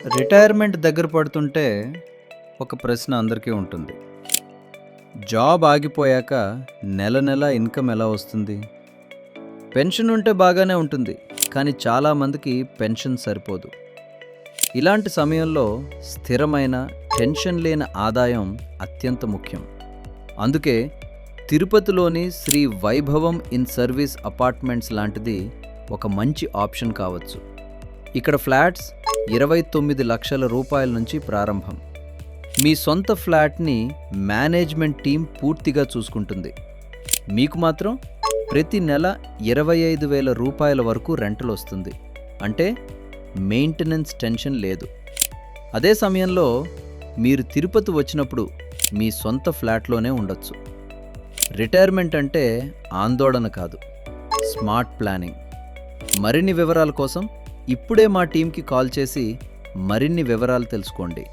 Retirement దగ్గర పడుతుంటే ఒక ప్రశ్న అందరికీ ఉంటుంది. జాబ్ ఆగిపోయాక నెల నెల ఇన్కమ్ ఎలా వస్తుంది? పెన్షన్ ఉంటే బాగానే ఉంటుంది, కానీ చాలామందికి పెన్షన్ సరిపోదు. ఇలాంటి సమయంలో స్థిరమైన టెన్షన్ లేని ఆదాయం అత్యంత ముఖ్యం. అందుకే తిరుపతిలోని శ్రీ వైభవం ఇన్ సర్వీస్ అపార్ట్మెంట్స్ లాంటిది ఒక మంచి ఆప్షన్ కావచ్చు. ఇక్కడ ఫ్లాట్స్ 29 లక్షల రూపాయల నుంచి ప్రారంభం. మీ సొంత ఫ్లాట్ని మేనేజ్మెంట్ టీం పూర్తిగా చూసుకుంటుంది. మీకు మాత్రం ప్రతి నెల 25,000 రూపాయల వరకు రెంటల్ వస్తుంది. అంటే మెయింటెనెన్స్ టెన్షన్ లేదు. అదే సమయంలో మీరు తిరుపతి వచ్చినప్పుడు మీ సొంత ఫ్లాట్లోనే ఉండొచ్చు. రిటైర్మెంట్ అంటే ఆందోళన కాదు, స్మార్ట్ ప్లానింగ్. మరిన్ని వివరాల కోసం ఇప్పుడే మా టీంకి కాల్ చేసి మరిన్ని వివరాలు తెలుసుకోండి.